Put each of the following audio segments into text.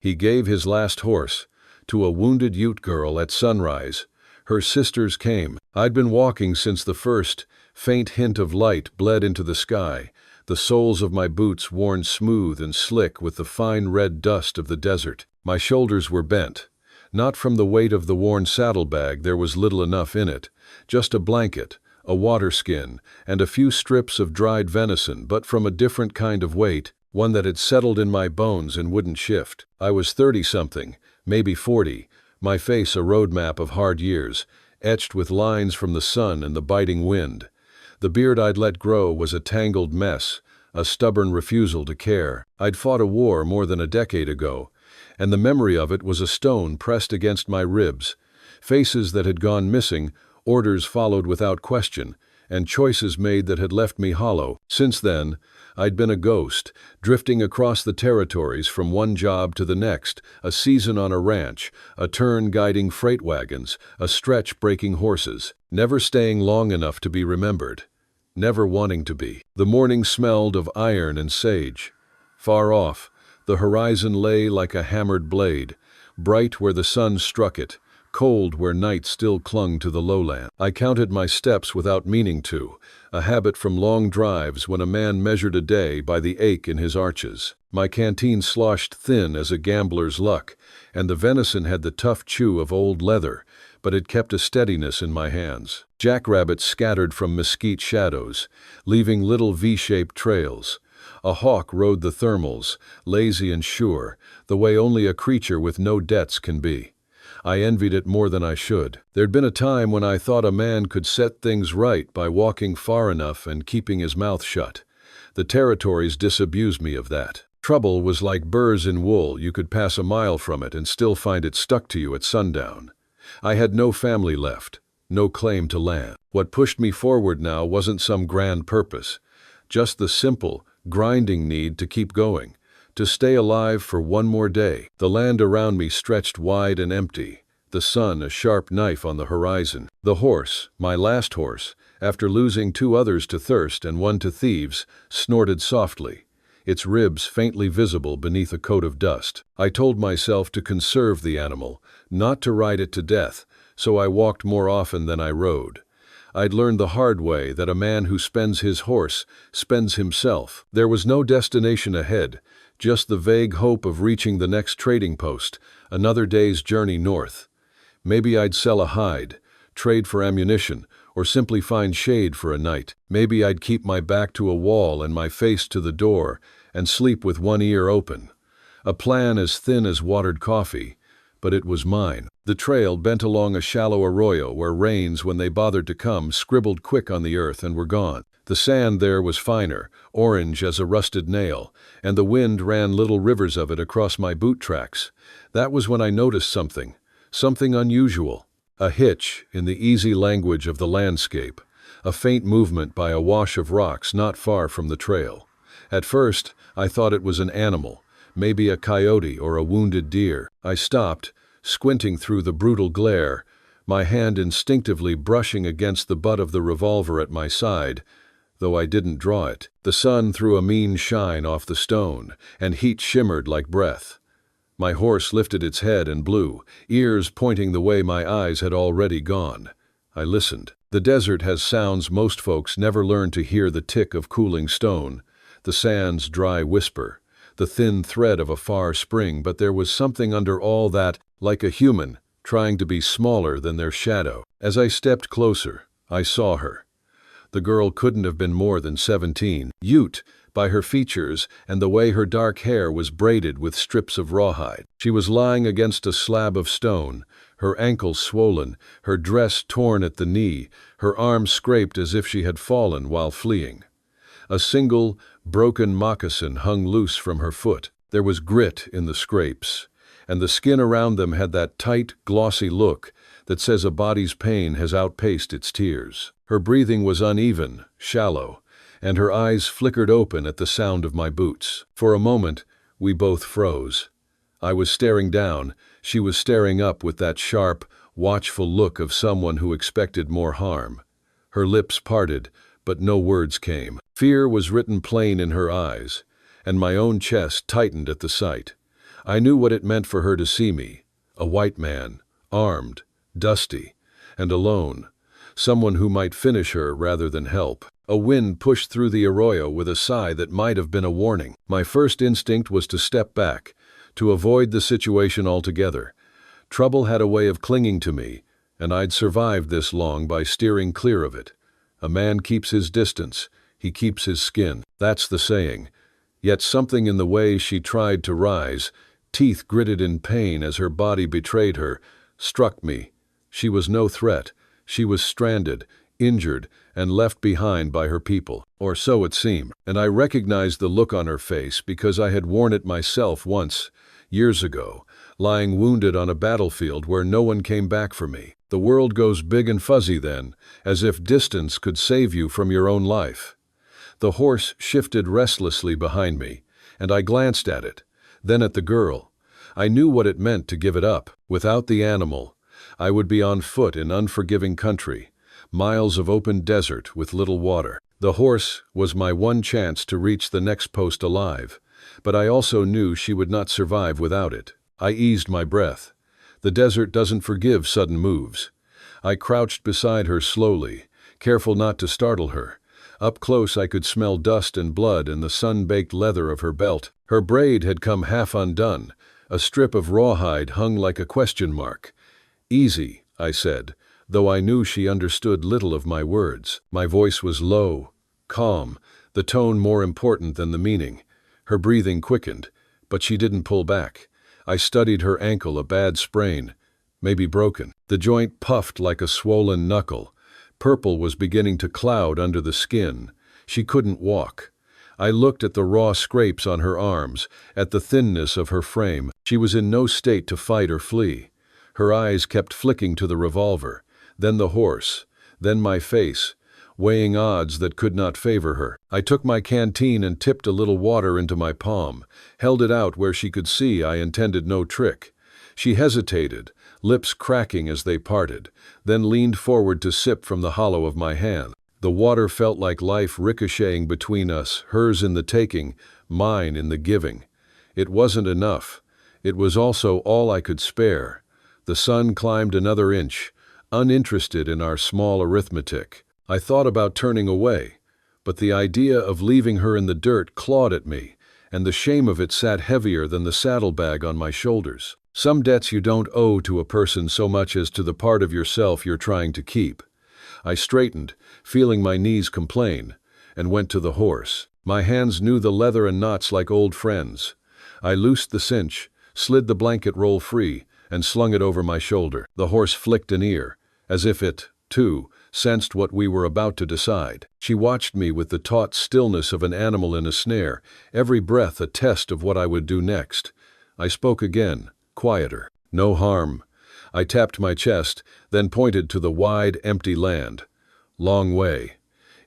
He gave his last horse to a wounded Ute girl at sunrise. Her sisters came. I'd been walking since the first faint hint of light bled into the sky, the soles of my boots worn smooth and slick with the fine red dust of the desert. My shoulders were bent. Not from the weight of the worn saddlebag, there was little enough in it, just a blanket, a water skin, and a few strips of dried venison, but from a different kind of weight, one that had settled in my bones and wouldn't shift. I was 30-something, maybe 40, my face a roadmap of hard years, etched with lines from the sun and the biting wind. The beard I'd let grow was a tangled mess, a stubborn refusal to care. I'd fought a war more than a decade ago, and the memory of it was a stone pressed against my ribs. Faces that had gone missing, orders followed without question, and choices made that had left me hollow. Since then, I'd been a ghost, drifting across the territories from one job to the next, a season on a ranch, a turn guiding freight wagons, a stretch breaking horses, never staying long enough to be remembered, never wanting to be. The morning smelled of iron and sage. Far off, the horizon lay like a hammered blade, bright where the sun struck it, cold where night still clung to the lowland. I counted my steps without meaning to, a habit from long drives when a man measured a day by the ache in his arches. My canteen sloshed thin as a gambler's luck, and the venison had the tough chew of old leather, but it kept a steadiness in my hands. Jackrabbits scattered from mesquite shadows, leaving little V-shaped trails. A hawk rode the thermals, lazy and sure, the way only a creature with no debts can be. I envied it more than I should. There'd been a time when I thought a man could set things right by walking far enough and keeping his mouth shut. The territories disabused me of that. Trouble was like burrs in wool. You could pass a mile from it and still find it stuck to you at sundown. I had no family left, no claim to land. What pushed me forward now wasn't some grand purpose, just the simple, grinding need to keep going, to stay alive for one more day. The land around me stretched wide and empty, the sun a sharp knife on the horizon. The horse, my last horse, after losing 2 others to thirst and 1 to thieves, snorted softly, its ribs faintly visible beneath a coat of dust. I told myself to conserve the animal, not to ride it to death, so I walked more often than I rode. I'd learned the hard way that a man who spends his horse spends himself. There was no destination ahead, just the vague hope of reaching the next trading post, another day's journey north. Maybe I'd sell a hide, trade for ammunition, or simply find shade for a night. Maybe I'd keep my back to a wall and my face to the door and sleep with one ear open. A plan as thin as watered coffee, but it was mine. The trail bent along a shallow arroyo where rains, when they bothered to come, scribbled quick on the earth and were gone. The sand there was finer, orange as a rusted nail, and the wind ran little rivers of it across my boot tracks. That was when I noticed something unusual. A hitch in the easy language of the landscape, a faint movement by a wash of rocks not far from the trail. At first, I thought it was an animal, maybe a coyote or a wounded deer. I stopped, squinting through the brutal glare, my hand instinctively brushing against the butt of the revolver at my side, though I didn't draw it. The sun threw a mean shine off the stone, and heat shimmered like breath. My horse lifted its head and blew, ears pointing the way my eyes had already gone. I listened. The desert has sounds most folks never learn to hear: the tick of cooling stone, the sand's dry whisper, the thin thread of a far spring, but there was something under all that, like a human, trying to be smaller than their shadow. As I stepped closer, I saw her. The girl couldn't have been more than 17. Ute, by her features and the way her dark hair was braided with strips of rawhide. She was lying against a slab of stone, her ankles swollen, her dress torn at the knee, her arms scraped as if she had fallen while fleeing. A single, broken moccasin hung loose from her foot. There was grit in the scrapes, and the skin around them had that tight, glossy look that says a body's pain has outpaced its tears. Her breathing was uneven, shallow, and her eyes flickered open at the sound of my boots. For a moment, we both froze. I was staring down, she was staring up with that sharp, watchful look of someone who expected more harm. Her lips parted, but no words came. Fear was written plain in her eyes, and my own chest tightened at the sight. I knew what it meant for her to see me, a white man, armed, dusty, and alone, someone who might finish her rather than help. A wind pushed through the arroyo with a sigh that might have been a warning. My first instinct was to step back, to avoid the situation altogether. Trouble had a way of clinging to me, and I'd survived this long by steering clear of it. A man keeps his distance, he keeps his skin. That's the saying. Yet something in the way she tried to rise, teeth gritted in pain as her body betrayed her, struck me. She was no threat. She was stranded, injured, and left behind by her people, or so it seemed. And I recognized the look on her face because I had worn it myself once, years ago, lying wounded on a battlefield where no one came back for me. The world goes big and fuzzy then, as if distance could save you from your own life. The horse shifted restlessly behind me, and I glanced at it, then at the girl. I knew what it meant to give it up. Without the animal, I would be on foot in unforgiving country, miles of open desert with little water. The horse was my one chance to reach the next post alive, but I also knew she would not survive without it. I eased my breath. The desert doesn't forgive sudden moves. I crouched beside her slowly, careful not to startle her. Up close I could smell dust and blood in the sun-baked leather of her belt. Her braid had come half undone. A strip of rawhide hung like a question mark. "Easy," I said, though I knew she understood little of my words. My voice was low, calm, the tone more important than the meaning. Her breathing quickened, but she didn't pull back. I studied her ankle, a bad sprain, maybe broken. The joint puffed like a swollen knuckle. Purple was beginning to cloud under the skin. She couldn't walk. I looked at the raw scrapes on her arms, at the thinness of her frame. She was in no state to fight or flee. Her eyes kept flicking to the revolver, then the horse, then my face, weighing odds that could not favor her. I took my canteen and tipped a little water into my palm, held it out where she could see I intended no trick. She hesitated, lips cracking as they parted, then leaned forward to sip from the hollow of my hand. The water felt like life ricocheting between us, hers in the taking, mine in the giving. It wasn't enough. It was also all I could spare. The sun climbed another inch, uninterested in our small arithmetic. I thought about turning away, but the idea of leaving her in the dirt clawed at me, and the shame of it sat heavier than the saddlebag on my shoulders. Some debts you don't owe to a person so much as to the part of yourself you're trying to keep. I straightened, feeling my knees complain, and went to the horse. My hands knew the leather and knots like old friends. I loosed the cinch, slid the blanket roll free, and slung it over my shoulder. The horse flicked an ear, as if it, too, sensed what we were about to decide. She watched me with the taut stillness of an animal in a snare, every breath a test of what I would do next. I spoke again, quieter. "No harm." I tapped my chest, then pointed to the wide, empty land. "Long way."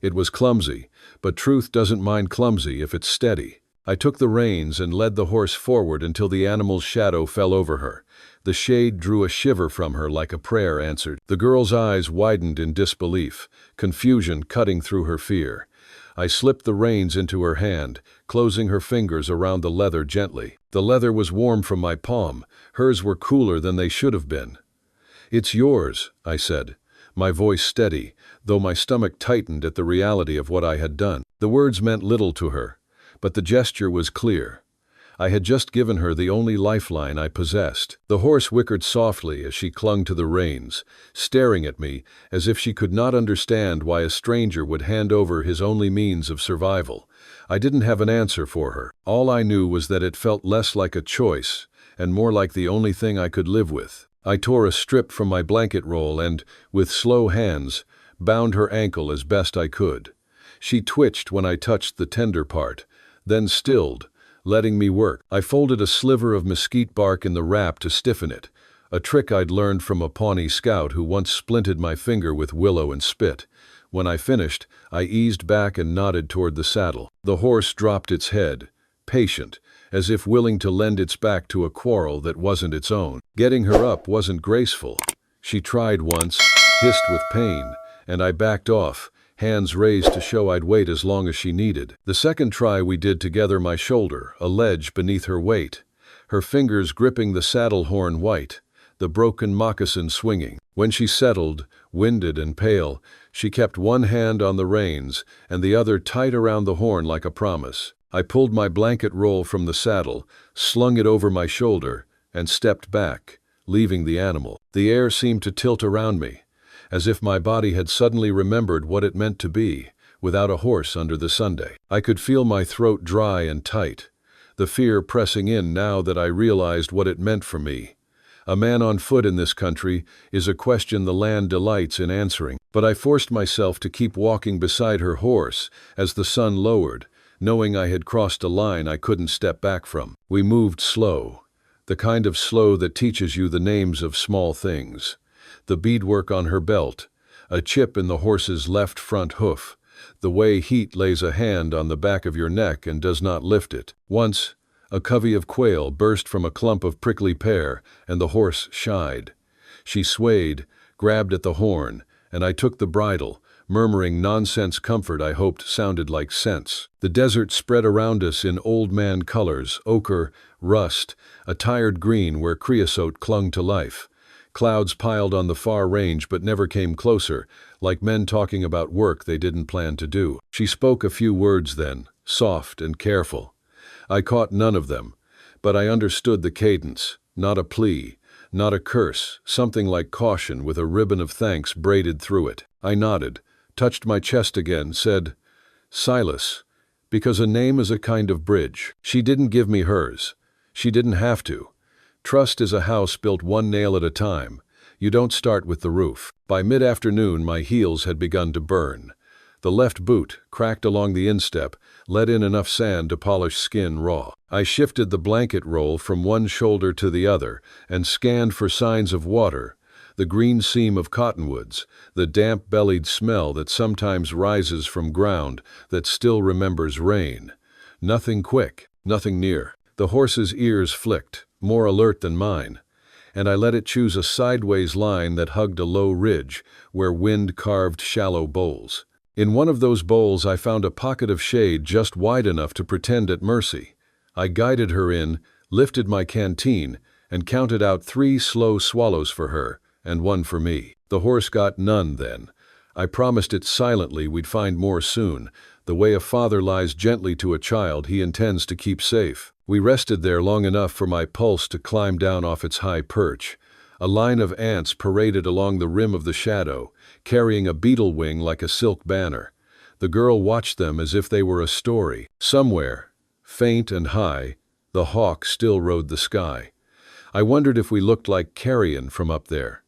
It was clumsy, but truth doesn't mind clumsy if it's steady. I took the reins and led the horse forward until the animal's shadow fell over her. The shade drew a shiver from her like a prayer answered. The girl's eyes widened in disbelief, confusion cutting through her fear. I slipped the reins into her hand, closing her fingers around the leather gently. The leather was warm from my palm. Hers were cooler than they should have been. "It's yours," I said, my voice steady, though my stomach tightened at the reality of what I had done. The words meant little to her, but the gesture was clear. I had just given her the only lifeline I possessed. The horse whickered softly as she clung to the reins, staring at me as if she could not understand why a stranger would hand over his only means of survival. I didn't have an answer for her. All I knew was that it felt less like a choice and more like the only thing I could live with. I tore a strip from my blanket roll and, with slow hands, bound her ankle as best I could. She twitched when I touched the tender part, then stilled, letting me work. I folded a sliver of mesquite bark in the wrap to stiffen it, a trick I'd learned from a Pawnee scout who once splinted my finger with willow and spit. When I finished, I eased back and nodded toward the saddle. The horse dropped its head, patient, as if willing to lend its back to a quarrel that wasn't its own. Getting her up wasn't graceful. She tried once, hissed with pain, and I backed off, hands raised to show I'd wait as long as she needed. The second try we did together, my shoulder, a ledge beneath her weight. her fingers gripping the saddle horn white, the broken moccasin swinging. When she settled, winded and pale, she kept one hand on the reins and the other tight around the horn like a promise. I pulled my blanket roll from the saddle, slung it over my shoulder, and stepped back, leaving the animal. The air seemed to tilt around me, as if my body had suddenly remembered what it meant to be without a horse under the Sunday. I could feel my throat dry and tight, the fear pressing in now that I realized what it meant for me. A man on foot in this country is a question the land delights in answering. But I forced myself to keep walking beside her horse as the sun lowered, knowing I had crossed a line I couldn't step back from. We moved slow, the kind of slow that teaches you the names of small things. The beadwork on her belt, a chip in the horse's left front hoof, the way heat lays a hand on the back of your neck and does not lift it. Once, a covey of quail burst from a clump of prickly pear, and the horse shied. She swayed, grabbed at the horn, and I took the bridle, murmuring nonsense comfort I hoped sounded like sense. The desert spread around us in old man colors, ochre, rust, a tired green where creosote clung to life. Clouds piled on the far range but never came closer, like men talking about work they didn't plan to do. She spoke a few words then, soft and careful. I caught none of them, but I understood the cadence, not a plea, not a curse, something like caution with a ribbon of thanks braided through it. I nodded, touched my chest again, said, "Silas," because a name is a kind of bridge. She didn't give me hers. She didn't have to. Trust is a house built one nail at a time. You don't start with the roof. By mid-afternoon, my heels had begun to burn. The left boot, cracked along the instep, let in enough sand to polish skin raw. I shifted the blanket roll from one shoulder to the other and scanned for signs of water, the green seam of cottonwoods, the damp-bellied smell that sometimes rises from ground that still remembers rain. Nothing quick, nothing near. The horse's ears flicked, more alert than mine, and I let it choose a sideways line that hugged a low ridge where wind carved shallow bowls. In one of those bowls I found a pocket of shade just wide enough to pretend at mercy. I guided her in, lifted my canteen, and counted out 3 slow swallows for her, and 1 for me. The horse got none then. I promised it silently we'd find more soon, the way a father lies gently to a child he intends to keep safe. We rested there long enough for my pulse to climb down off its high perch. A line of ants paraded along the rim of the shadow, carrying a beetle wing like a silk banner. The girl watched them as if they were a story. Somewhere, faint and high, the hawk still rode the sky. I wondered if we looked like carrion from up there.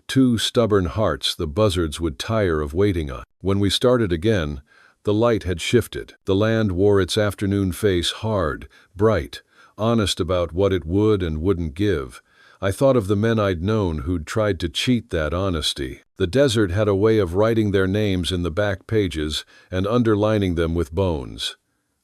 2 stubborn hearts the buzzards would tire of waiting on. When we started again, the light had shifted. The land wore its afternoon face hard, bright, honest about what it would and wouldn't give. I thought of the men I'd known who'd tried to cheat that honesty. The desert had a way of writing their names in the back pages and underlining them with bones.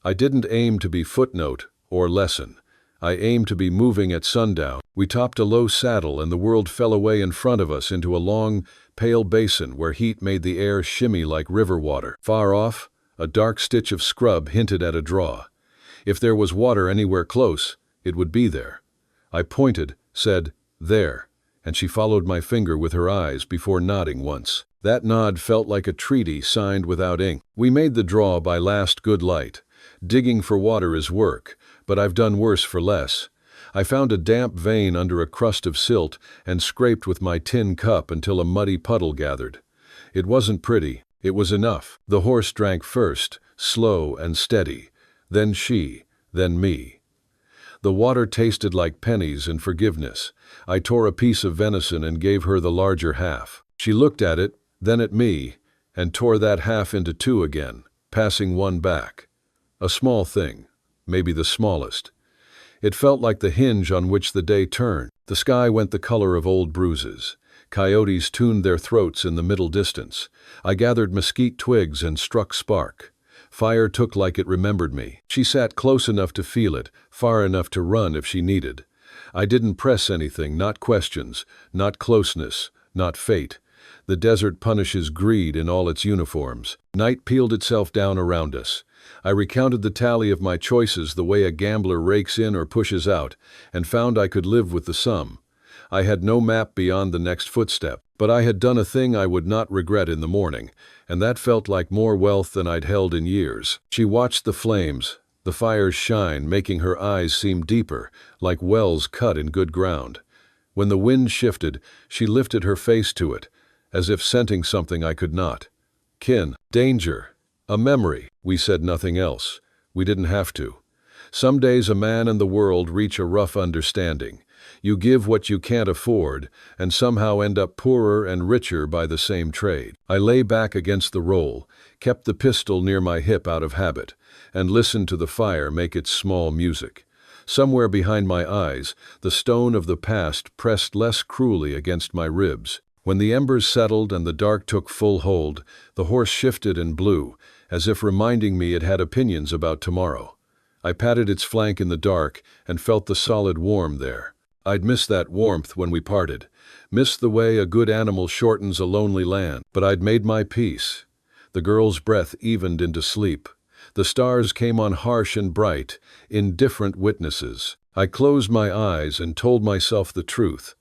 I didn't aim to be footnote or lesson. I aimed to be moving at sundown. We topped a low saddle and the world fell away in front of us into a long, pale basin where heat made the air shimmy like river water. Far off, a dark stitch of scrub hinted at a draw. If there was water anywhere close, it would be there. I pointed, said, "There," and she followed my finger with her eyes before nodding once. That nod felt like a treaty signed without ink. We made the draw by last good light. Digging for water is work, but I've done worse for less. I found a damp vein under a crust of silt and scraped with my tin cup until a muddy puddle gathered. It wasn't pretty. It was enough. The horse drank first, slow and steady, then she, then me. The water tasted like pennies and forgiveness. I tore a piece of venison and gave her the larger half. She looked at it, then at me, and tore that half into 2 again, passing 1 back. A small thing, maybe the smallest. It felt like the hinge on which the day turned. The sky went the color of old bruises. Coyotes tuned their throats in the middle distance. I gathered mesquite twigs and struck spark. Fire took like it remembered me. She sat close enough to feel it, far enough to run if she needed. I didn't press anything, not questions, not closeness, not fate. The desert punishes greed in all its uniforms. Night peeled itself down around us. I recounted the tally of my choices the way a gambler rakes in or pushes out, and found I could live with the sum. I had no map beyond the next footstep, but I had done a thing I would not regret in the morning, and that felt like more wealth than I'd held in years. She watched the flames, the fire's shine, making her eyes seem deeper, like wells cut in good ground. When the wind shifted, she lifted her face to it, as if scenting something I could not. Kin, danger, a memory. We said nothing else. We didn't have to. Some days a man and the world reach a rough understanding. You give what you can't afford, and somehow end up poorer and richer by the same trade. I lay back against the roll, kept the pistol near my hip out of habit, and listened to the fire make its small music. Somewhere behind my eyes, the stone of the past pressed less cruelly against my ribs. When the embers settled and the dark took full hold, the horse shifted and blew, as if reminding me it had opinions about tomorrow. I patted its flank in the dark and felt the solid warmth there. I'd missed that warmth when we parted, missed the way a good animal shortens a lonely land, but I'd made my peace. The girl's breath evened into sleep. The stars came on harsh and bright, indifferent witnesses. I closed my eyes and told myself the truth.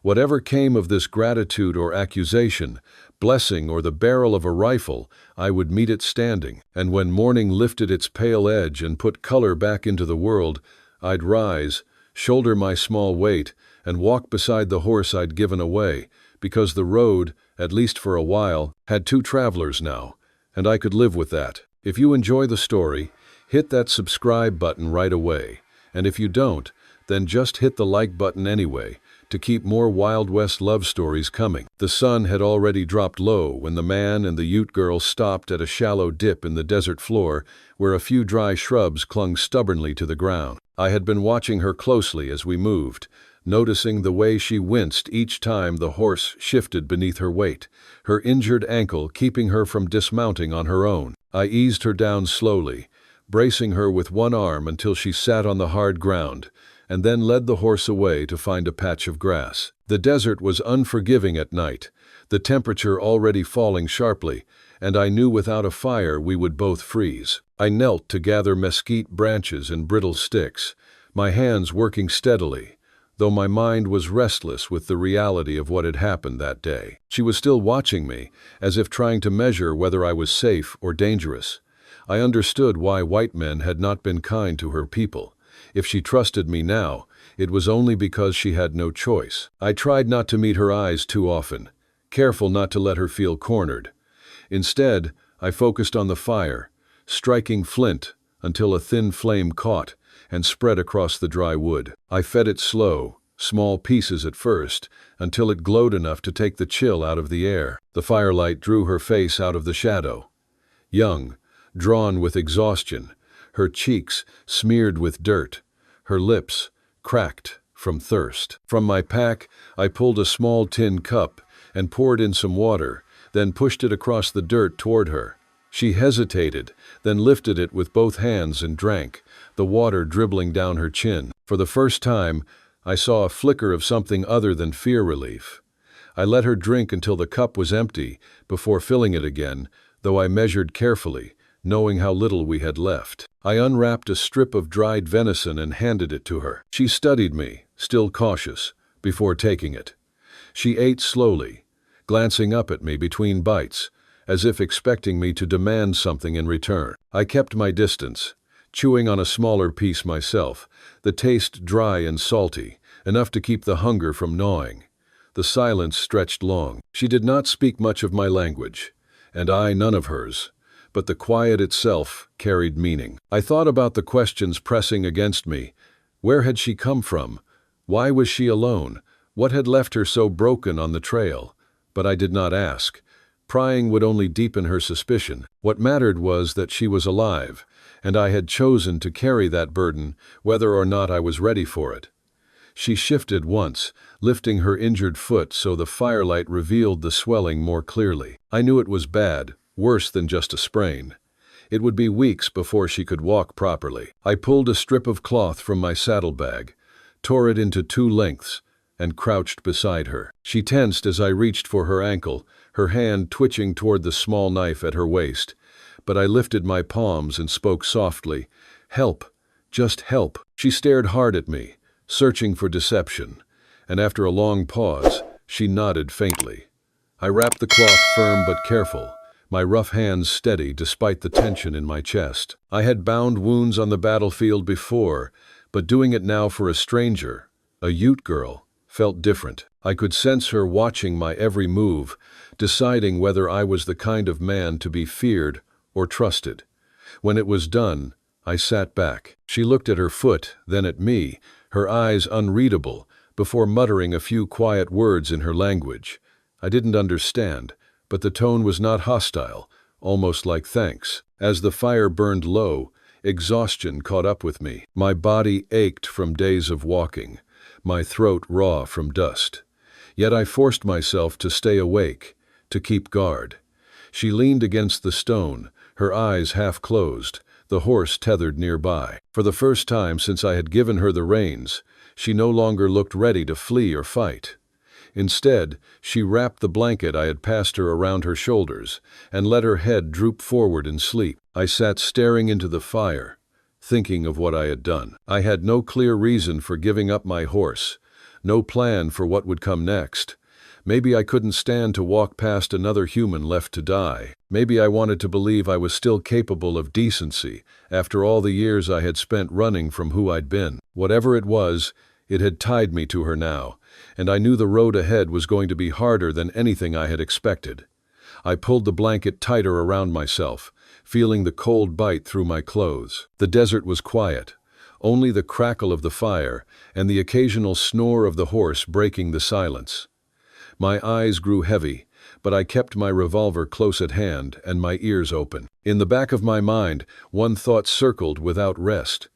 Whatever came of this gratitude or accusation, blessing or the barrel of a rifle, I would meet it standing, and when morning lifted its pale edge and put color back into the world, I'd rise, shoulder my small weight, and walk beside the horse I'd given away, because the road, at least for a while, had two travelers now, and I could live with that. If you enjoy the story, hit that subscribe button right away, and if you don't, then just hit the like button anyway, to keep more Wild West love stories coming. The sun had already dropped low when the man and the Ute girl stopped at a shallow dip in the desert floor where a few dry shrubs clung stubbornly to the ground. I had been watching her closely as we moved, noticing the way she winced each time the horse shifted beneath her weight, her injured ankle keeping her from dismounting on her own. I eased her down slowly, bracing her with one arm until she sat on the hard ground, and then led the horse away to find a patch of grass. The desert was unforgiving at night, the temperature already falling sharply, and I knew without a fire we would both freeze. I knelt to gather mesquite branches and brittle sticks, my hands working steadily, though my mind was restless with the reality of what had happened that day. She was still watching me, as if trying to measure whether I was safe or dangerous. I understood why white men had not been kind to her people. If she trusted me now, it was only because she had no choice. I tried not to meet her eyes too often, careful not to let her feel cornered. Instead, I focused on the fire, striking flint until a thin flame caught and spread across the dry wood. I fed it slow, small pieces at first, until it glowed enough to take the chill out of the air. The firelight drew her face out of the shadow. Young, drawn with exhaustion, her cheeks smeared with dirt, her lips cracked from thirst. From my pack, I pulled a small tin cup and poured in some water, then pushed it across the dirt toward her. She hesitated, then lifted it with both hands and drank, the water dribbling down her chin. For the first time, I saw a flicker of something other than fear relief. I let her drink until the cup was empty before filling it again, though I measured carefully, knowing how little we had left. I unwrapped a strip of dried venison and handed it to her. She studied me, still cautious, before taking it. She ate slowly, glancing up at me between bites, as if expecting me to demand something in return. I kept my distance, chewing on a smaller piece myself, the taste dry and salty, enough to keep the hunger from gnawing. The silence stretched long. She did not speak much of my language, and I none of hers, but the quiet itself carried meaning. I thought about the questions pressing against me. Where had she come from? Why was she alone? What had left her so broken on the trail? But I did not ask. Prying would only deepen her suspicion. What mattered was that she was alive, and I had chosen to carry that burden, whether or not I was ready for it. She shifted once, lifting her injured foot so the firelight revealed the swelling more clearly. I knew it was bad, worse than just a sprain. It would be weeks before she could walk properly. I pulled a strip of cloth from my saddlebag, tore it into 2 lengths, and crouched beside her. She tensed as I reached for her ankle, her hand twitching toward the small knife at her waist, but I lifted my palms and spoke softly. "Help, just help." She stared hard at me, searching for deception, and after a long pause, she nodded faintly. I wrapped the cloth firm but careful, my rough hands steady despite the tension in my chest. I had bound wounds on the battlefield before, but doing it now for a stranger, a Ute girl, felt different. I could sense her watching my every move, deciding whether I was the kind of man to be feared or trusted. When it was done, I sat back. She looked at her foot, then at me, her eyes unreadable, before muttering a few quiet words in her language. I didn't understand, but the tone was not hostile, almost like thanks. As the fire burned low, exhaustion caught up with me. My body ached from days of walking, my throat raw from dust. Yet I forced myself to stay awake, to keep guard. She leaned against the stone, her eyes half closed, the horse tethered nearby. For the first time since I had given her the reins, she no longer looked ready to flee or fight. Instead, she wrapped the blanket I had passed her around her shoulders and let her head droop forward in sleep. I sat staring into the fire, thinking of what I had done. I had no clear reason for giving up my horse, no plan for what would come next. Maybe I couldn't stand to walk past another human left to die. Maybe I wanted to believe I was still capable of decency after all the years I had spent running from who I'd been. Whatever it was, it had tied me to her now, and I knew the road ahead was going to be harder than anything I had expected. I pulled the blanket tighter around myself, feeling the cold bite through my clothes. The desert was quiet, only the crackle of the fire and the occasional snore of the horse breaking the silence. My eyes grew heavy, but I kept my revolver close at hand and my ears open. In the back of my mind, one thought circled without rest.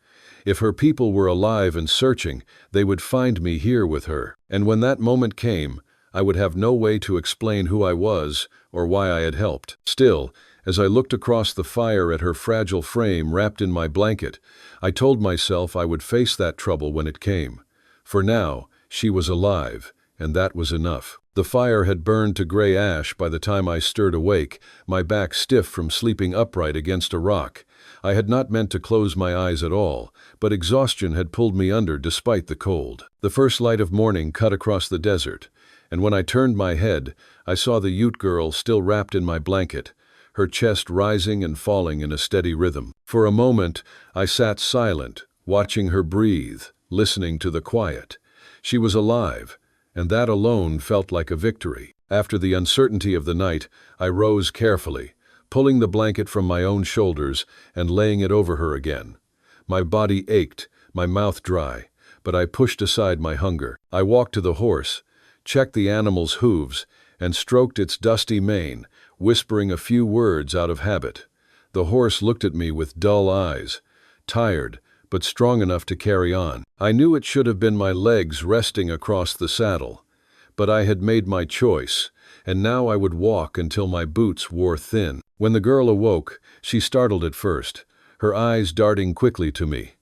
If her people were alive and searching, they would find me here with her. And when that moment came, I would have no way to explain who I was or why I had helped. Still, as I looked across the fire at her fragile frame wrapped in my blanket, I told myself I would face that trouble when it came. For now, she was alive, and that was enough. The fire had burned to gray ash by the time I stirred awake, my back stiff from sleeping upright against a rock. I had not meant to close my eyes at all, but exhaustion had pulled me under despite the cold. The first light of morning cut across the desert, and when I turned my head, I saw the Ute girl still wrapped in my blanket, her chest rising and falling in a steady rhythm. For a moment, I sat silent, watching her breathe, listening to the quiet. She was alive, and that alone felt like a victory. After the uncertainty of the night, I rose carefully, pulling the blanket from my own shoulders and laying it over her again. My body ached, my mouth dry, but I pushed aside my hunger. I walked to the horse, checked the animal's hooves, and stroked its dusty mane, whispering a few words out of habit. The horse looked at me with dull eyes, tired, but strong enough to carry on. I knew it should have been my legs resting across the saddle, but I had made my choice, and now I would walk until my boots wore thin. When the girl awoke, she startled at first, her eyes darting quickly to me.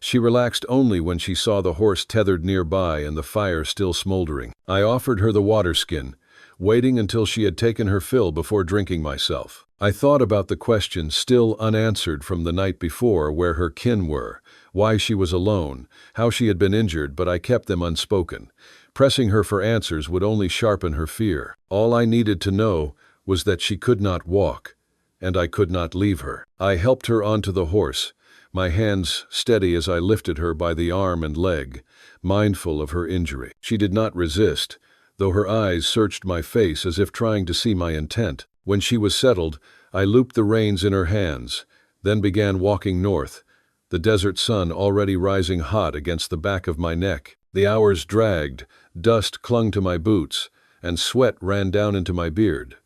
She relaxed only when she saw the horse tethered nearby and the fire still smoldering. I offered her the water skin, waiting until she had taken her fill before drinking myself. I thought about the questions still unanswered from the night before, where her kin were, why she was alone, how she had been injured, but I kept them unspoken. Pressing her for answers would only sharpen her fear. All I needed to know was that she could not walk, and I could not leave her. I helped her onto the horse, my hands steady as I lifted her by the arm and leg, mindful of her injury. She did not resist, though her eyes searched my face as if trying to see my intent. When she was settled, I looped the reins in her hands, then began walking north, the desert sun already rising hot against the back of my neck. The hours dragged, dust clung to my boots, and sweat ran down into my beard.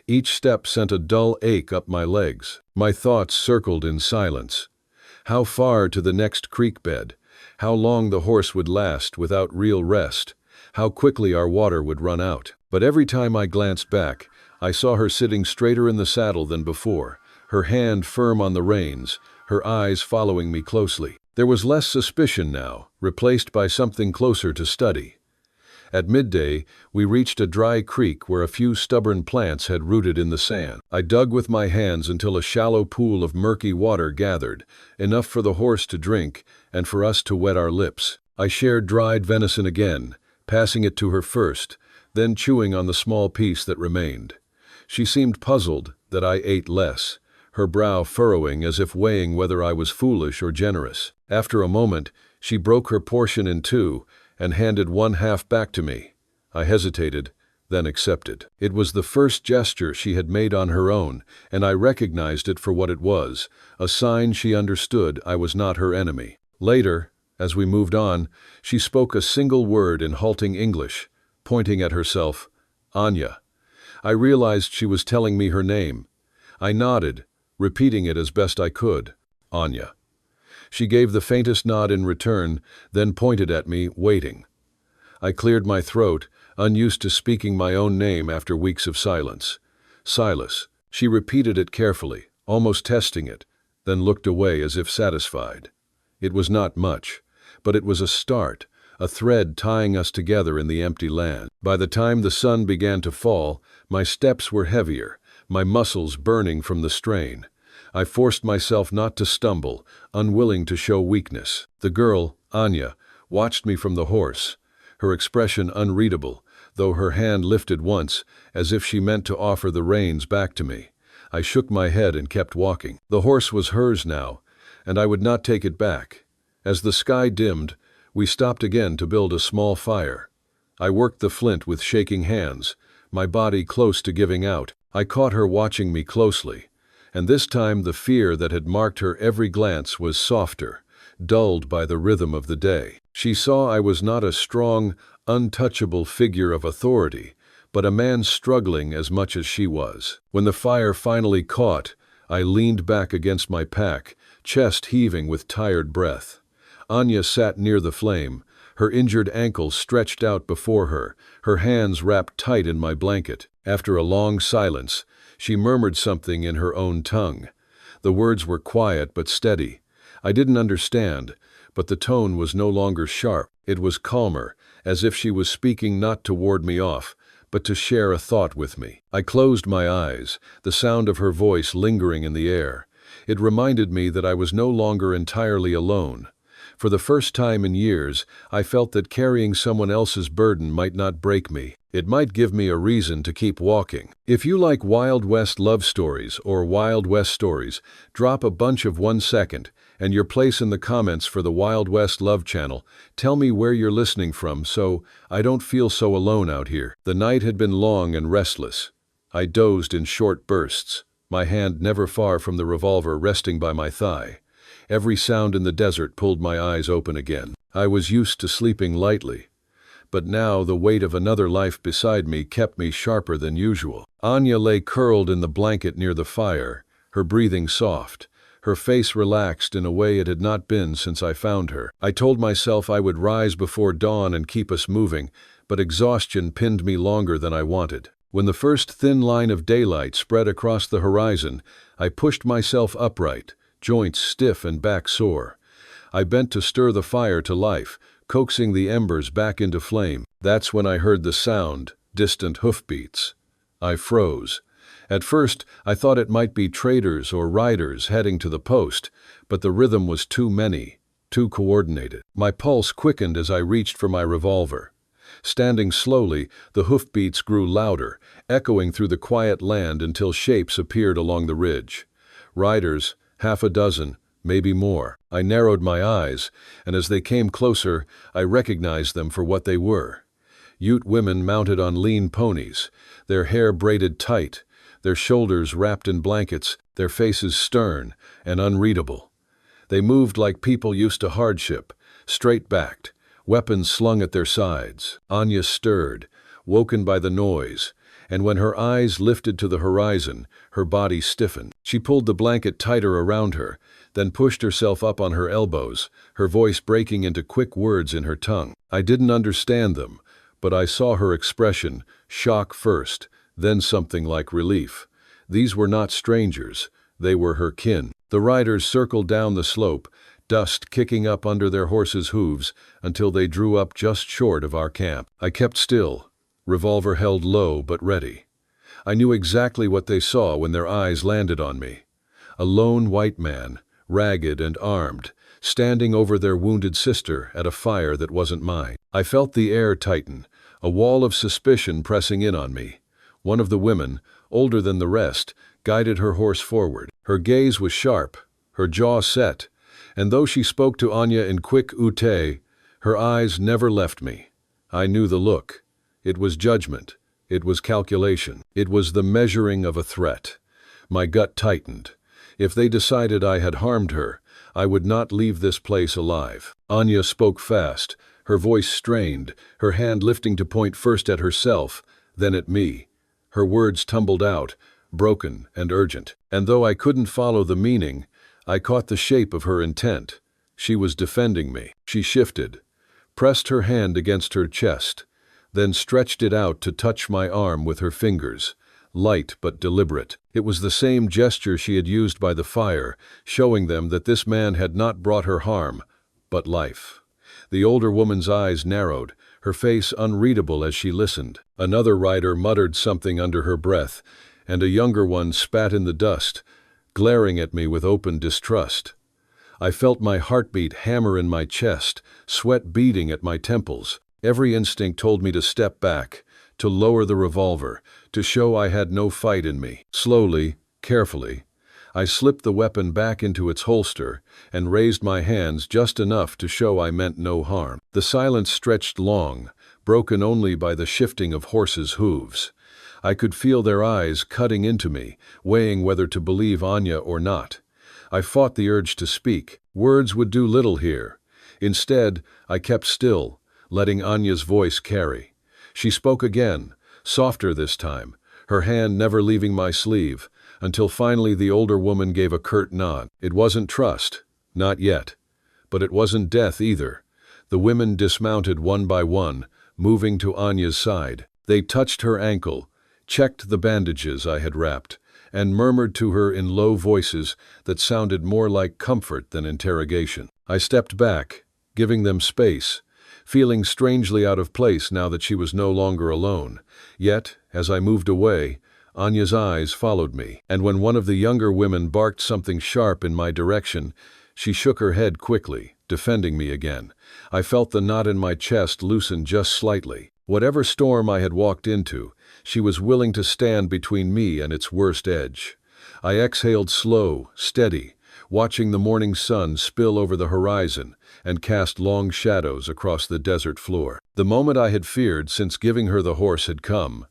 Each step sent a dull ache up my legs. My thoughts circled in silence. How far to the next creek bed? How long the horse would last without real rest? How quickly our water would run out? But every time I glanced back, I saw her sitting straighter in the saddle than before, her hand firm on the reins, her eyes following me closely. There was less suspicion now, replaced by something closer to study. At midday, we reached a dry creek where a few stubborn plants had rooted in the sand. I dug with my hands until a shallow pool of murky water gathered, enough for the horse to drink and for us to wet our lips. I shared dried venison again, passing it to her first, then chewing on the small piece that remained. She seemed puzzled that I ate less, her brow furrowing as if weighing whether I was foolish or generous. After a moment, she broke her portion in two and handed one half back to me. I hesitated, then accepted. It was the first gesture she had made on her own, and I recognized it for what it was, a sign she understood I was not her enemy. Later, as we moved on, she spoke a single word in halting English, pointing at herself, "Anya." I realized she was telling me her name. I nodded, repeating it as best I could, "Anya." She gave the faintest nod in return, then pointed at me, waiting. I cleared my throat, unused to speaking my own name after weeks of silence. "Silas." She repeated it carefully, almost testing it, then looked away as if satisfied. It was not much, but it was a start, a thread tying us together in the empty land. By the time the sun began to fall, my steps were heavier, my muscles burning from the strain. I forced myself not to stumble, unwilling to show weakness. The girl, Anya, watched me from the horse, her expression unreadable, though her hand lifted once, as if she meant to offer the reins back to me. I shook my head and kept walking. The horse was hers now, and I would not take it back. As the sky dimmed, we stopped again to build a small fire. I worked the flint with shaking hands, my body close to giving out. I caught her watching me closely, and this time the fear that had marked her every glance was softer, dulled by the rhythm of the day. She saw I was not a strong, untouchable figure of authority, but a man struggling as much as she was. When the fire finally caught, I leaned back against my pack, chest heaving with tired breath. Anya sat near the flame, her injured ankle stretched out before her, her hands wrapped tight in my blanket. After a long silence, she murmured something in her own tongue. The words were quiet but steady. I didn't understand, but the tone was no longer sharp. It was calmer, as if she was speaking not to ward me off, but to share a thought with me. I closed my eyes, the sound of her voice lingering in the air. It reminded me that I was no longer entirely alone. For the first time in years, I felt that carrying someone else's burden might not break me. It might give me a reason to keep walking. If you like Wild West love stories or Wild West stories, drop a bunch of 1 second and your place in the comments for the Wild West Love channel. Tell me where you're listening from so I don't feel so alone out here. The night had been long and restless. I dozed in short bursts, my hand never far from the revolver resting by my thigh. Every sound in the desert pulled my eyes open again. I was used to sleeping lightly, but now the weight of another life beside me kept me sharper than usual. Anya lay curled in the blanket near the fire, her breathing soft, her face relaxed in a way it had not been since I found her. I told myself I would rise before dawn and keep us moving, but exhaustion pinned me longer than I wanted. When the first thin line of daylight spread across the horizon, I pushed myself upright, joints stiff and back sore. I bent to stir the fire to life, coaxing the embers back into flame. That's when I heard the sound, distant hoofbeats. I froze. At first, I thought it might be traders or riders heading to the post, but the rhythm was too many, too coordinated. My pulse quickened as I reached for my revolver. Standing slowly, the hoofbeats grew louder, echoing through the quiet land until shapes appeared along the ridge. Riders, half a dozen, maybe more. I narrowed my eyes, and as they came closer, I recognized them for what they were. Ute women mounted on lean ponies, their hair braided tight, their shoulders wrapped in blankets, their faces stern and unreadable. They moved like people used to hardship, straight-backed, weapons slung at their sides. Anya stirred, woken by the noise, and when her eyes lifted to the horizon, her body stiffened. She pulled the blanket tighter around her, then pushed herself up on her elbows, her voice breaking into quick words in her tongue. I didn't understand them, but I saw her expression, shock first, then something like relief. These were not strangers, they were her kin. The riders circled down the slope, dust kicking up under their horses' hooves until they drew up just short of our camp. I kept still, revolver held low but ready. I knew exactly what they saw when their eyes landed on me. A lone white man, ragged and armed, standing over their wounded sister at a fire that wasn't mine. I felt the air tighten, a wall of suspicion pressing in on me. One of the women, older than the rest, guided her horse forward. Her gaze was sharp, her jaw set, and though she spoke to Anya in quick Ute, her eyes never left me. I knew the look. It was judgment. It was calculation. It was the measuring of a threat. My gut tightened. If they decided I had harmed her, I would not leave this place alive. Anya spoke fast, her voice strained, her hand lifting to point first at herself, then at me. Her words tumbled out, broken and urgent. And though I couldn't follow the meaning, I caught the shape of her intent. She was defending me. She shifted, pressed her hand against her chest, then stretched it out to touch my arm with her fingers, light but deliberate. It was the same gesture she had used by the fire, showing them that this man had not brought her harm, but life. The older woman's eyes narrowed, her face unreadable as she listened. Another rider muttered something under her breath, and a younger one spat in the dust, glaring at me with open distrust. I felt my heartbeat hammer in my chest, sweat beating at my temples. Every instinct told me to step back, to lower the revolver, to show I had no fight in me. Slowly, carefully, I slipped the weapon back into its holster and raised my hands just enough to show I meant no harm. The silence stretched long, broken only by the shifting of horses' hooves. I could feel their eyes cutting into me, weighing whether to believe Anya or not. I fought the urge to speak. Words would do little here. Instead, I kept still, letting Anya's voice carry. She spoke again, softer this time, her hand never leaving my sleeve, until finally the older woman gave a curt nod. It wasn't trust, not yet. But it wasn't death either. The women dismounted one by one, moving to Anya's side. They touched her ankle, checked the bandages I had wrapped, and murmured to her in low voices that sounded more like comfort than interrogation. I stepped back, giving them space, feeling strangely out of place now that she was no longer alone. Yet, as I moved away, Anya's eyes followed me, and when one of the younger women barked something sharp in my direction, she shook her head quickly, defending me again. I felt the knot in my chest loosen just slightly. Whatever storm I had walked into, she was willing to stand between me and its worst edge. I exhaled slow, steady, watching the morning sun spill over the horizon and cast long shadows across the desert floor. The moment I had feared since giving her the horse had come.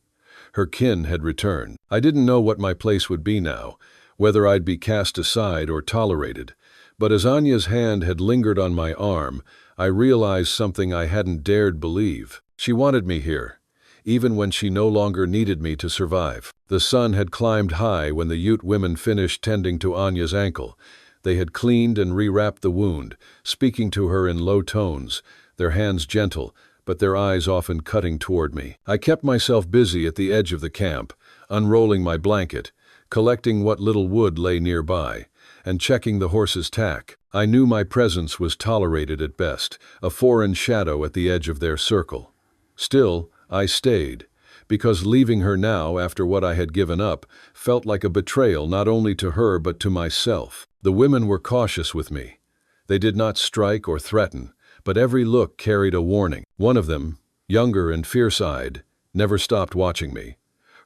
Her kin had returned. I didn't know what my place would be now, whether I'd be cast aside or tolerated. But as Anya's hand had lingered on my arm, I realized something I hadn't dared believe. She wanted me here, even when she no longer needed me to survive. The sun had climbed high when the Ute women finished tending to Anya's ankle. They had cleaned and rewrapped the wound, speaking to her in low tones, their hands gentle, but their eyes often cutting toward me. I kept myself busy at the edge of the camp, unrolling my blanket, collecting what little wood lay nearby, and checking the horse's tack. I knew my presence was tolerated at best, a foreign shadow at the edge of their circle. Still, I stayed, because leaving her now after what I had given up felt like a betrayal not only to her but to myself. The women were cautious with me. They did not strike or threaten, but every look carried a warning. One of them, younger and fierce-eyed, never stopped watching me,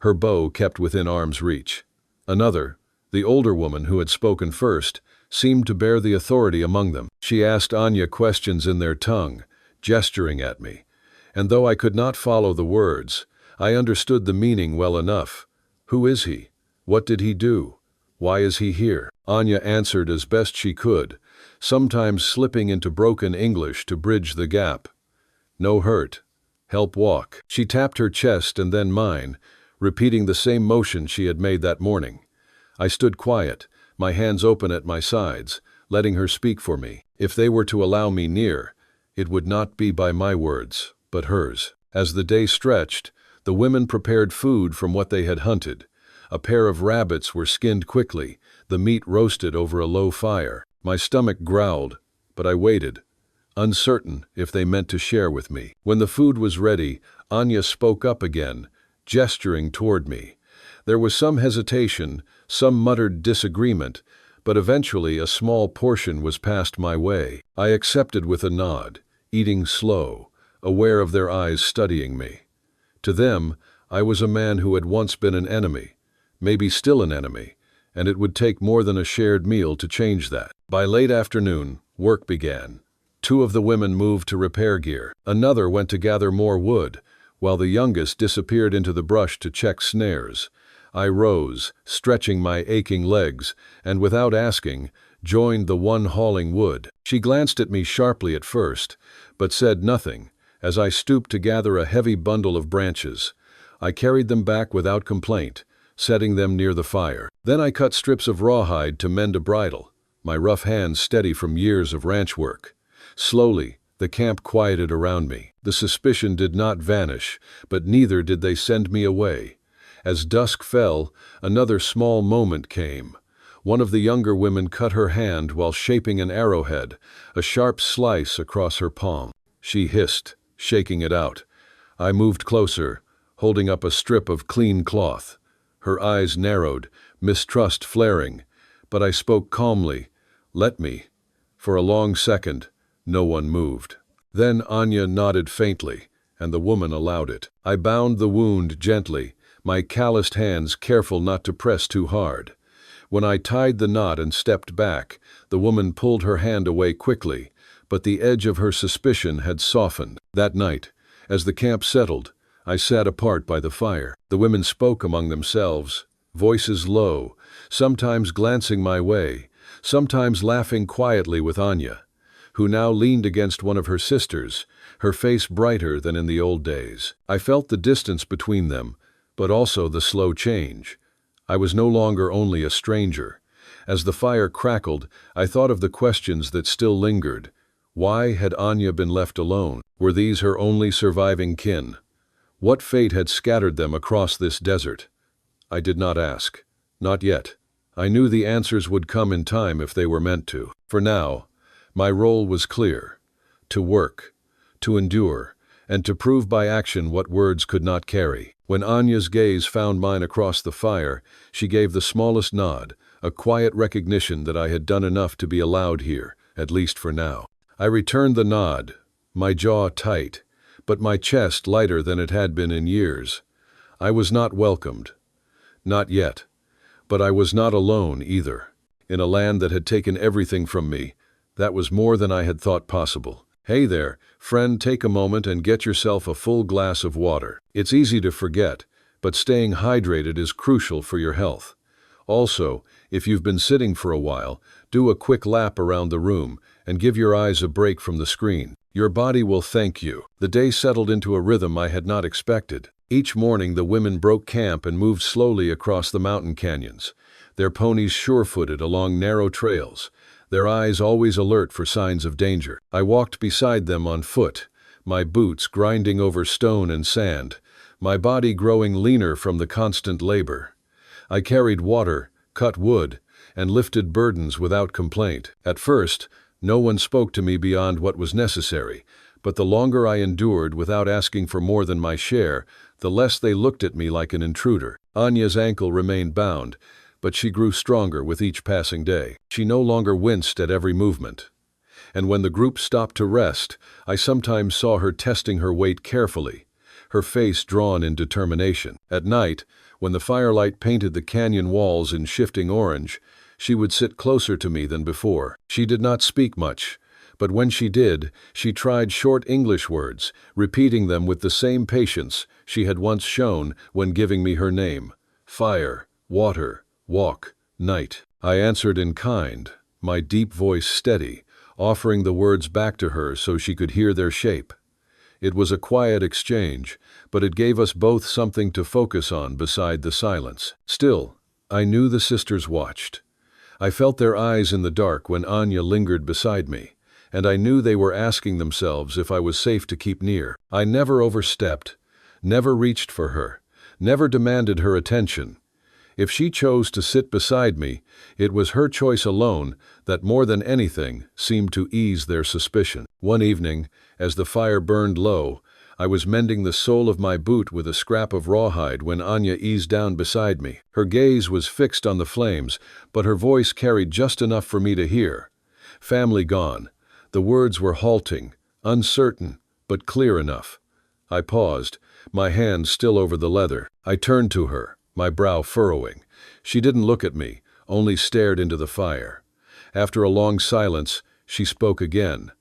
her bow kept within arm's reach. Another, the older woman who had spoken first, seemed to bear the authority among them. She asked Anya questions in their tongue, gesturing at me, and though I could not follow the words, I understood the meaning well enough. Who is he? What did he do? Why is he here? Anya answered as best she could, sometimes slipping into broken English to bridge the gap. No hurt. Help walk. She tapped her chest and then mine, repeating the same motion she had made that morning. I stood quiet, my hands open at my sides, letting her speak for me. If they were to allow me near, it would not be by my words, but hers. As the day stretched, the women prepared food from what they had hunted. A pair of rabbits were skinned quickly, the meat roasted over a low fire. My stomach growled, but I waited, uncertain if they meant to share with me. When the food was ready, Anya spoke up again, gesturing toward me. There was some hesitation, some muttered disagreement, but eventually a small portion was passed my way. I accepted with a nod, eating slow, aware of their eyes studying me. To them, I was a man who had once been an enemy, maybe still an enemy, and it would take more than a shared meal to change that. By late afternoon, work began. 2 of the women moved to repair gear. Another went to gather more wood, while the youngest disappeared into the brush to check snares. I rose, stretching my aching legs, and without asking, joined the one hauling wood. She glanced at me sharply at first, but said nothing, as I stooped to gather a heavy bundle of branches. I carried them back without complaint, setting them near the fire. Then I cut strips of rawhide to mend a bridle, my rough hands steady from years of ranch work. Slowly, the camp quieted around me. The suspicion did not vanish, but neither did they send me away. As dusk fell, another small moment came. One of the younger women cut her hand while shaping an arrowhead, a sharp slice across her palm. She hissed, shaking it out. I moved closer, holding up a strip of clean cloth. Her eyes narrowed, mistrust flaring, but I spoke calmly, "Let me." For a long second, no one moved. Then Anya nodded faintly, and the woman allowed it. I bound the wound gently, my calloused hands careful not to press too hard. When I tied the knot and stepped back, the woman pulled her hand away quickly, but the edge of her suspicion had softened. That night, as the camp settled, I sat apart by the fire. The women spoke among themselves, voices low, sometimes glancing my way, sometimes laughing quietly with Anya, who now leaned against one of her sisters, her face brighter than in the old days. I felt the distance between them, but also the slow change. I was no longer only a stranger. As the fire crackled, I thought of the questions that still lingered. Why had Anya been left alone? Were these her only surviving kin? What fate had scattered them across this desert? I did not ask. Not yet. I knew the answers would come in time if they were meant to. For now, my role was clear: to work, to endure, and to prove by action what words could not carry. When Anya's gaze found mine across the fire, she gave the smallest nod, a quiet recognition that I had done enough to be allowed here, at least for now. I returned the nod, my jaw tight, but my chest lighter than it had been in years. I was not welcomed. Not yet. But I was not alone either. In a land that had taken everything from me, that was more than I had thought possible. Hey there, friend, take a moment and get yourself a full glass of water. It's easy to forget, but staying hydrated is crucial for your health. Also, if you've been sitting for a while, do a quick lap around the room and give your eyes a break from the screen. Your body will thank you. The day settled into a rhythm I had not expected. Each morning the women broke camp and moved slowly across the mountain canyons, their ponies sure-footed along narrow trails, their eyes always alert for signs of danger. I walked beside them on foot, my boots grinding over stone and sand, my body growing leaner from the constant labor. I carried water, cut wood, and lifted burdens without complaint. At first, no one spoke to me beyond what was necessary, but the longer I endured without asking for more than my share, the less they looked at me like an intruder. Anya's ankle remained bound, but she grew stronger with each passing day. She no longer winced at every movement. And when the group stopped to rest, I sometimes saw her testing her weight carefully, her face drawn in determination. At night, when the firelight painted the canyon walls in shifting orange, she would sit closer to me than before. She did not speak much, but when she did, she tried short English words, repeating them with the same patience she had once shown when giving me her name: fire, water, walk, night. I answered in kind, my deep voice steady, offering the words back to her so she could hear their shape. It was a quiet exchange, but it gave us both something to focus on beside the silence. Still, I knew the sisters watched. I felt their eyes in the dark when Anya lingered beside me, and I knew they were asking themselves if I was safe to keep near. I never overstepped, never reached for her, never demanded her attention. If she chose to sit beside me, it was her choice alone that more than anything seemed to ease their suspicion. One evening, as the fire burned low, I was mending the sole of my boot with a scrap of rawhide when Anya eased down beside me. Her gaze was fixed on the flames, but her voice carried just enough for me to hear. Family gone. The words were halting, uncertain, but clear enough. I paused, my hand still over the leather. I turned to her, my brow furrowing. She didn't look at me, only stared into the fire. After a long silence, she spoke again,